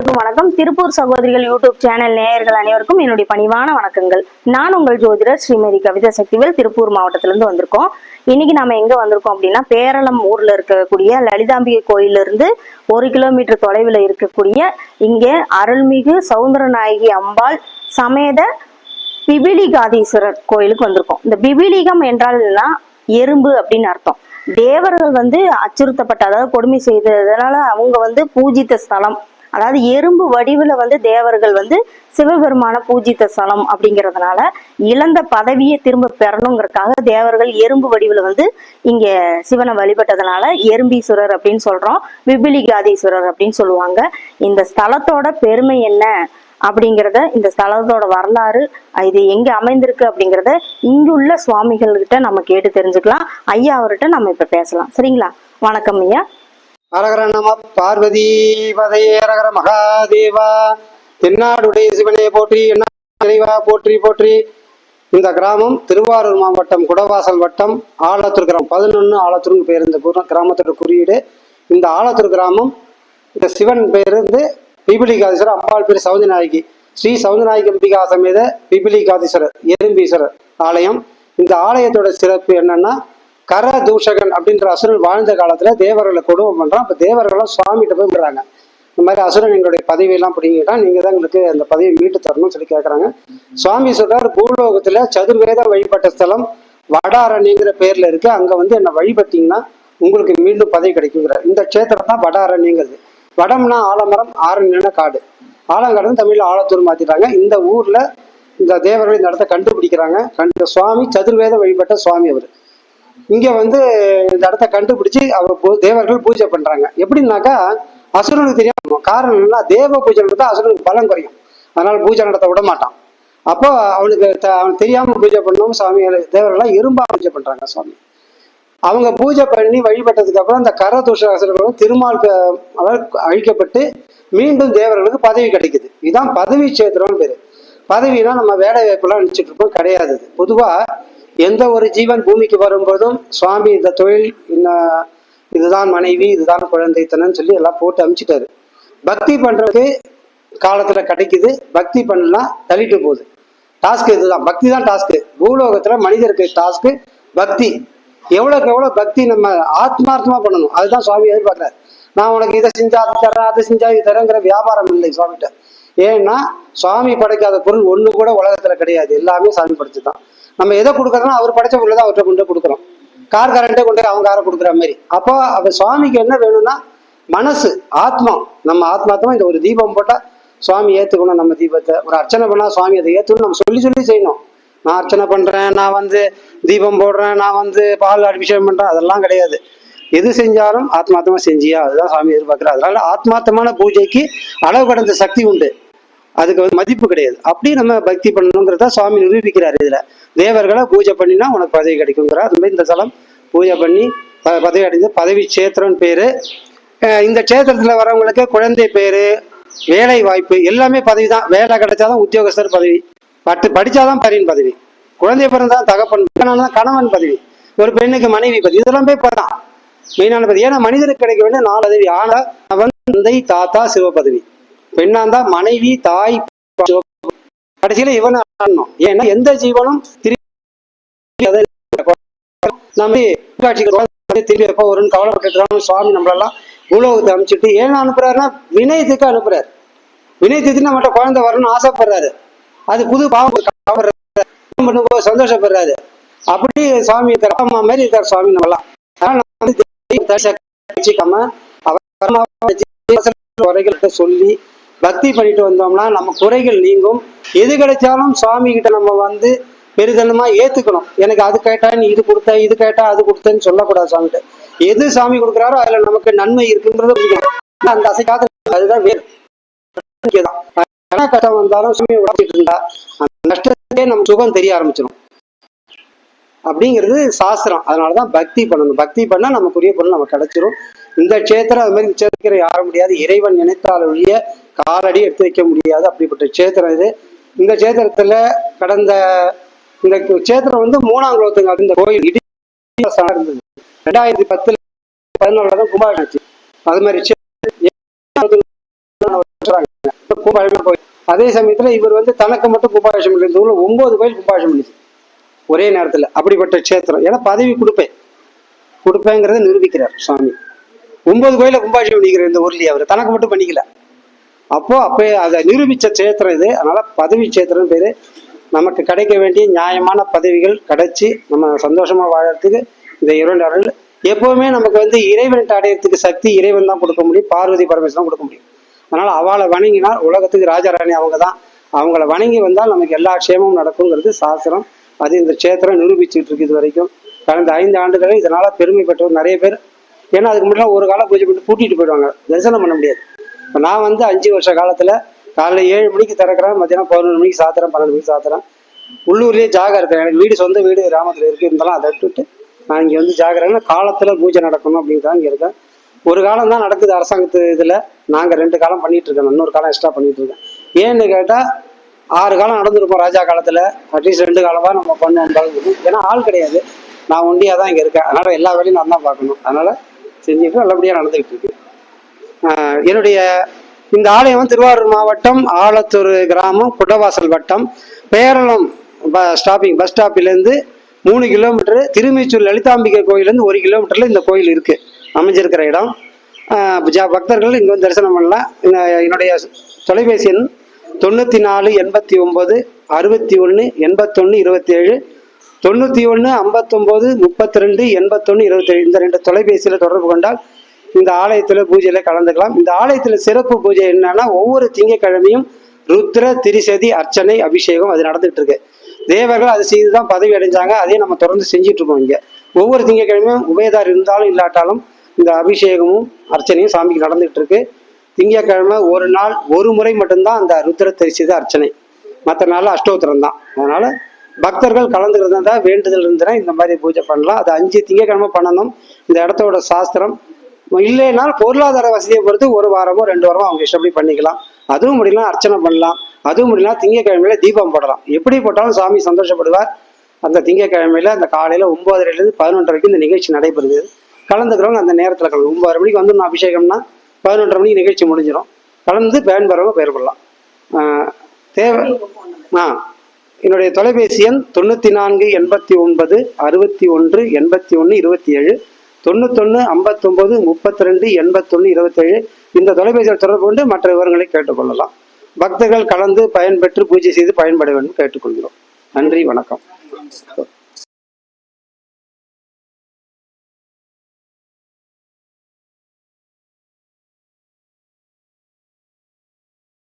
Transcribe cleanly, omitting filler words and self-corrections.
அனைவருக்கும் வணக்கம். திருப்பூர் சகோதரிகள் யூடியூப் சேனல் நேயர்கள் அனைவருக்கும் என்னுடைய பணிவான வணக்கங்கள். நான் உங்கள் ஜோதிடர் ஸ்ரீமதி கவிதா சக்திவேல், திருப்பூர் மாவட்டத்திலிருந்து வந்திருக்கோம். இன்னைக்கு நம்ம எங்க வந்திருக்கோம் அப்படின்னா, பேரளம் ஊர்ல இருக்கக்கூடிய லலிதாம்பிகை கோயிலிருந்து 1 கிலோமீட்டர் தொலைவில் இருக்கக்கூடிய இங்கே அருள்மிகு சௌந்தரநாயகி அம்பாள் சமேத பிபிலிகாதீஸ்வரர் கோயிலுக்கு வந்திருக்கோம். இந்த பிபிலிகம் என்றால் எறும்பு அப்படின்னு அர்த்தம். தேவர்கள் அச்சுறுத்தப்பட்ட, அதாவது கொடுமை செய்ததுனால அவங்க பூஜித்த ஸ்தலம், அதாவது எறும்பு வடிவுல தேவர்கள் சிவபெருமான பூஜித்த ஸ்தலம் அப்படிங்கிறதுனால இழந்த பதவியை திரும்ப பெறணுங்கிறதுக்காக தேவர்கள் எறும்பு வடிவுல இங்க சிவனை வழிபட்டதுனால எறும்பீஸ்வரர் அப்படின்னு சொல்றோம், பிபிலிகாதீஸ்வரர் அப்படின்னு சொல்லுவாங்க. இந்த ஸ்தலத்தோட பெருமை என்ன அப்படிங்கிறத, இந்த ஸ்தலத்தோட வரலாறு, இது எங்க அமைந்திருக்கு அப்படிங்கிறத இங்குள்ள சுவாமிகள் கிட்ட நம்ம கேட்டு தெரிஞ்சுக்கலாம். ஐயா அவர்கிட்ட நம்ம இப்ப பேசலாம். சரிங்களா? வணக்கம் ஐயா. அரகர நம பார்வதி பதையே அரகர மகாதேவா. தென்னாடுடைய சிவனையை போற்றி, என்ன போற்றி போற்றி. இந்த கிராமம் திருவாரூர் மாவட்டம் குடவாசல் வட்டம் ஆலத்தூர் கிராமம். 11 ஆலத்தூர்னு பேர் இந்த கிராமத்தோட குறியீடு. இந்த ஆலத்தூர் கிராமம், இந்த சிவன் பேர் பிபிலிகாதீஸ்வரர், அம்பாள் பேர் சௌந்தரநாயகி. ஸ்ரீ சௌந்தரநாயகி அம்பிகா சமேத பிபிலிகாதீஸ்வரர் எறும்பீஸ்வரர் ஆலயம். இந்த ஆலயத்தோட சிறப்பு என்னன்னா, கர தூஷகன் அப்படின்ற அசுரன் வாழ்ந்த காலத்துல தேவர்களை கொடுமை பண்றான். அப்ப தேவர்களும் சுவாமிகிட்ட போய் விடுறாங்க, இந்த மாதிரி அசுரன் எங்களுடைய பதவியெல்லாம் பிடிங்கிட்டா, நீங்க தான் எங்களுக்கு அந்த பதவியை மீட்டு தரணும்னு சொல்லி கேட்கறாங்க. சுவாமி சொல்றாரு, பூலோகத்துல சதுர்வேதம் வழிபட்ட ஸ்தலம் வடாரண்யங்கிற பேர்ல இருக்கு, அங்க என்ன வழிபட்டீங்கன்னா உங்களுக்கு மீண்டும் பதவி கிடைக்குங்கிற. இந்த கஷேத்திரம் தான் வடாரண்யங்கிறது. வடம்னா ஆலமரம், ஆரண்யம்னா காடு. ஆலங்காடு தமிழ்ல ஆலத்தூர் மாத்திட்டாங்க. இந்த ஊர்ல இந்த தேவர்கள் இந்த இடத்த கண்டுபிடிக்கிறாங்க. சுவாமி சதுர்வேதம் வழிபட்ட சுவாமி அவர். இங்க இந்த இடத்த கண்டுபிடிச்சு அவர் தேவர்கள் பூஜை பண்றாங்க. எப்படின்னாக்கா, அசுரனுக்கு தெரியாம, காரணம் என்னன்னா தேவ பூஜை நடத்தா அசுரனுக்கு பலம் குறையும், அதனால பூஜை நடத்த விட மாட்டான். அப்போ அவனுக்கு தெரியாம பூஜை பண்ணவும் சுவாமி தேவர்கள்லாம் எறும்பா பூஜை பண்றாங்க சுவாமி. அவங்க பூஜை பண்ணி வழிபட்டதுக்கு அப்புறம் இந்த கரதூஷ அசுரர்களும் திருமால் அழிக்கப்பட்டு மீண்டும் தேவர்களுக்கு பதவி கிடைக்குது. இதுதான் பதவி சேத்திரம்னு பேரு. பதவினா நம்ம வேலை வாய்ப்புலாம் நினைச்சிட்டு இருக்கோம், கிடையாது. பொதுவா எந்த ஒரு ஜீவன் பூமிக்கு வரும்போதும் சுவாமி இந்த தொழில், இதுதான் மனைவி, இதுதான் குழந்தைத்தனன்னு சொல்லி எல்லாம் போட்டு அமிச்சிட்டாரு. பக்தி பண்றதுக்கு காலத்துல கிடைக்குது, பக்தி பண்ணலாம் தள்ளிட்டு போகுது. டாஸ்க் இதுதான், பக்தி தான் டாஸ்க்கு. பூலோகத்துல மனிதருக்கு டாஸ்க்கு பக்தி. எவ்வளவுக்கு எவ்வளவு பக்தி நம்ம ஆத்மார்த்தமா பண்ணணும், அதுதான் சுவாமி எதிர்பார்க்கிறார். நான் உனக்கு இதை செஞ்சா அதை தரேன், அதை செஞ்சா இது தரேங்கிற வியாபாரம் இல்லை சுவாமிகிட்ட. ஏன்னா சுவாமி படைக்காத பொருள் ஒண்ணு கூட உலகத்துல கிடையாது, எல்லாமே சாமி படைச்சுதான். நம்ம எதை கொடுக்குறோம்னா அவர் படைச்ச பொருள் தான் அவர்கிட்ட கொண்டு கொடுக்குறோம். கார் கரண்டே கொண்டு அவங்க காரை கொடுக்குற மாதிரி. அப்போ அவ சுவாமிக்கு என்ன வேணும்னா மனசு, ஆத்மா. நம்ம ஆத்மாத்தமா இந்த ஒரு தீபம் போட்டா சுவாமி ஏத்துக்கணும். நம்ம தீபத்தை ஒரு அர்ச்சனை பண்ணா சுவாமி அதை ஏத்துக்கணும். நம்ம சொல்லி சொல்லி செய்யணும். நான் அர்ச்சனை பண்றேன், நான் தீபம் போடுறேன், நான் பால் அபிஷேகம் பண்றேன், அதெல்லாம் கிடையாது. எது செஞ்சாலும் ஆத்மார்த்தமா செஞ்சியா, அதுதான் சாமி எதிர்பார்க்கிறார். அதனால ஆத்மார்த்தமான பூஜைக்கு அளவு கடந்த சக்தி உண்டு, அதுக்கு மதிப்பு கிடையாது. அப்படி நம்ம பக்தி பண்ணணுங்கிறத சுவாமி நிரூபிக்கிறார். இதுல தேவர்களை பூஜை பண்ணினா உனக்கு பதவி கிடைக்குங்கிறார். அது மாதிரி இந்த ஸ்தலம் பூஜை பண்ணி பதவி அடைந்து பதவி சேத்திரம்னு பேரு. இந்த சேத்திரத்துல வரவங்களுக்கு குழந்தை பேரு, வேலை வாய்ப்பு, எல்லாமே பதவி தான். வேலை கிடைச்சாதான் உத்தியோகஸ்தர் பதவி, படிச்சாதான் பரின் பதவி, குழந்தை பிறந்தான் தகப்பன், கணவன் பதவி, ஒரு பெண்ணுக்கு மனைவி பதவி, இதெல்லாம் போய் பதான் மெயினான பதவி. ஏன்னா மனிதனுக்கு கிடைக்க வேண்டிய 4 பதவி. ஆனா அவன் தந்தை, தாத்தா, சிவ பதவி. பெண்ணாந்தா மனைவி, தாய், கடைசியில இவன் ஆடணும். ஏன்னா எந்த ஜீவனும் திரும்பி எப்ப வரும்னு கவலைப்பட்டு சுவாமி நம்மளெல்லாம் உலகத்தை அமைச்சிட்டு ஏன்னா அனுப்புறாருன்னா வினயத்துக்கு அனுப்புறாரு. வினயத்துக்கு நம்மகிட்ட குழந்தை வரணும்னு ஆசைப்படுறாரு. அது புது பாவம் சந்தோஷப்படுறாரு. அப்படி சுவாமி இருக்கார், அம்மா மாதிரி இருக்கார் சுவாமி. நம்மலாம் சொல்லி பக்தி பண்ணிட்டு வந்தோம்னா நம்ம குறைகள் நீங்கும். எது கிடைச்சாலும் சுவாமி கிட்ட நம்ம பெரிதனமா ஏத்துக்கணும். எனக்கு அது கேட்டா நீ இது கொடுத்த, இது கேட்டா அது கொடுத்தேன்னு சொல்லக்கூடாது. சுவாமிகிட்ட எது சாமி கொடுக்குறாரோ அதுல நமக்கு நன்மை இருக்குங்கிறத அந்த அசைக்காத, அதுதான் வேறு. கஷ்டம் வந்தாலும் சுவாமி உடச்சிட்டு இருந்தா அந்த நஷ்டத்தையே நம்ம சுகம் தெரிய ஆரம்பிச்சிடும் அப்படிங்கிறது சாஸ்திரம். அதனாலதான் பக்தி பண்ணணும். பக்தி பண்ணா நமக்குரிய பொருள் நமக்கு கிடைச்சிரும். இந்த கஷேத்திரம் அது மாதிரி சேத்திரம் யார முடியாது. இறைவன் நினைத்தால் ஒழிய காலடி எடுத்து வைக்க முடியாது, அப்படிப்பட்ட கஷேத்திரம் இது. இந்த கஷேத்திரத்துல கடந்த இந்த கஷேத்திரம் 3ஆம் குலோத்துங்க இந்த கோயில் இடி இருந்தது. 2010 14 கும்பாபிஷேகம். அது மாதிரி கும்பாபிஷேகம் போய் அதே சமயத்துல இவர் வந்து தனக்கு மட்டும் கும்பாபிஷேகம் இல்லை. இந்த ஊர்ல 9 கோயில் கும்பாபிஷேகம் பண்ணிச்சு ஒரே நேரத்துல. அப்படிப்பட்ட க்ஷேத்திரம். ஏன்னா பதவி கொடுப்பேங்கிறத நிரூபிக்கிறார் சுவாமி. 9 கோயில கும்பாபிஷேகம் பண்ணிக்கிறார் இந்த ஊர்லயே. அவர் தனக்கு மட்டும் பண்ணிக்கல. அப்போ அதை நிரூபிச்ச க்ஷேத்திரம் இது. அதனால பதவி க்ஷேத்திரம் பேரு. நமக்கு கிடைக்க வேண்டிய நியாயமான பதவிகள் கிடைச்சி நம்ம சந்தோஷமா வாழறதுக்கு இந்த இறைவன் அருள். எப்பவுமே நமக்கு வந்து இறைவன் அடையறதுக்கு சக்தி இறைவன் தான் கொடுக்க முடியும், பார்வதி பரமேஸ்வரன் கொடுக்க முடியும். அதனால அவளை வணங்கினால் உலகத்துக்கு ராஜாராணி அவங்க தான். அவங்கள வணங்கி வந்தால் நமக்கு எல்லா க்ஷேமமும் நடக்குங்கிறது சாஸ்திரம். அது இந்த க்ஷேத்திரம் நிரூபிச்சுட்டு இருக்கு இது வரைக்கும். கடந்த 5 ஆண்டுகளில் இதனால பெருமை பெற்றவர் நிறைய பேர். ஏன்னா அதுக்கு முன்னாடி ஒரு காலம் பூஜை பண்ணி பூட்டிட்டு போயிடுவாங்க, தரிசனம் பண்ண முடியாது. இப்போ நான் வந்து 5 வருஷ காலத்துல காலைல 7 மணிக்கு திறக்கிறேன், மத்தியானம் 11 மணிக்கு சாத்துறேன், 12 மணிக்கு சாத்துறேன். உள்ளூர்லேயே ஜாகம் இருக்கிறேன். எனக்கு வீடு சொந்த வீடு கிராமத்தில் இருக்கு. இருந்தாலும் அதை விட்டுட்டு நான் இங்கே வந்து ஜாகிறேன்னா காலத்துல பூஜை நடக்கணும் அப்படிங்கிறதா இங்கே இருக்கேன். ஒரு காலம் தான் நடக்குது அரசாங்கத்து இதில். நாங்கள் 2 காலம் பண்ணிட்டு இருக்கோம், இன்னொரு காலம் எக்ஸ்ட்ரா பண்ணிட்டு இருக்கேன். ஏன்னு கேட்டால் 6 காலம் நடந்திருப்போம் ராஜா காலத்தில். அட்லீஸ்ட் 2 காலமா நம்ம பண்ணுவோம். ஏன்னா ஆள் கிடையாது, நான் ஒண்டியாக தான் இங்கே இருக்கேன். அதனால எல்லா வேலையும் நான் தான் பார்க்கணும். அதனால செஞ்சுட்டு நல்லபடியாக நடந்துகிட்டு இருக்கு. என்னுடைய இந்த ஆலயம் திருவாரூர் மாவட்டம் ஆலத்தூர் கிராமம், குடவாசல் வட்டம், பேரளம் பஸ் ஸ்டாப்பிலேருந்து 3 கிலோமீட்டர், திருமீச்சூர் லலிதாம்பிகை கோயிலேருந்து 1 கிலோமீட்டர்ல இந்த கோயில் இருக்கு அமைஞ்சிருக்கிற இடம். பக்தர்கள் இங்கே வந்து தரிசனம் பண்ணலாம். என்னுடைய தொலைபேசி எண் 94 89 61 81 27, 91 59 32 81 27. இந்த 2 தொலைபேசியில தொடர்பு கொண்டால் இந்த ஆலயத்துல பூஜையில கலந்துக்கலாம். இந்த ஆலயத்துல சிறப்பு பூஜை என்னன்னா, ஒவ்வொரு திங்கட்கிழமையும் ருத்ர திரிசதி அர்ச்சனை அபிஷேகம் அது நடந்துட்டு இருக்கு. தேவர்கள் அது செய்துதான் பதவி அடைஞ்சாங்க. அதே நம்ம தொடர்ந்து செஞ்சுட்டு இருக்கோம். இங்க ஒவ்வொரு திங்கட்கிழமையும் உபயதார் இருந்தாலும் இல்லாட்டாலும் இந்த அபிஷேகமும் அர்ச்சனையும் சாமிக்கு நடந்துகிட்டு இருக்கு. திங்கட்கிழமை ஒரு நாள் ஒரு முறை மட்டும்தான் அந்த ருத்ர திரிசதி அர்ச்சனை, மற்ற நாள் அஷ்டோத்திரம் தான். அதனால பக்தர்கள் கலந்துக்கிறதா வேண்டுதல் இருந்ததுன்னா இந்த மாதிரி பூஜை பண்ணலாம். அது 5 திங்கட்கிழமை பண்ணணும். இந்த இடத்தோட சாஸ்திரம். இல்லைனால் பொருளாதார வசதியை பொறுத்து 1 வாரமோ 2 வாரமோ அவங்க இஷ்டப்படி பண்ணிக்கலாம். அதுவும் முடியலாம் அர்ச்சனை பண்ணலாம். அதுவும் முடியலாம் திங்கட்கிழமையில தீபம் போடலாம். எப்படி போட்டாலும் சாமி சந்தோஷப்படுவார். அந்த திங்கட்கிழமையில அந்த காலையில 9:30லேருந்து 11 வரைக்கும் இந்த நிகழ்ச்சி நடைபெறுது. கலந்துக்கிறவங்க அந்த நேரத்தில் 9:30 மணிக்கு வந்து நான் அபிஷேகம்னா 11:30 மணிக்கு நிகழ்ச்சி முடிஞ்சிடும். கலந்து பயன்பெறவங்க பெயர் கொள்ளலாம். தேவை என்னுடைய தொலைபேசி எண் 94 89 61 81 27, 91 59 32 81 27. இந்த தொலைபேசியில் தொடர்பு கொண்டு மற்ற விவரங்களை கேட்டுக்கொள்ளலாம். பக்தர்கள் கலந்து பயன்பெற்று பூஜை செய்து பயன்பட வேண்டும் கேட்டுக்கொள்கிறோம். நன்றி, வணக்கம்.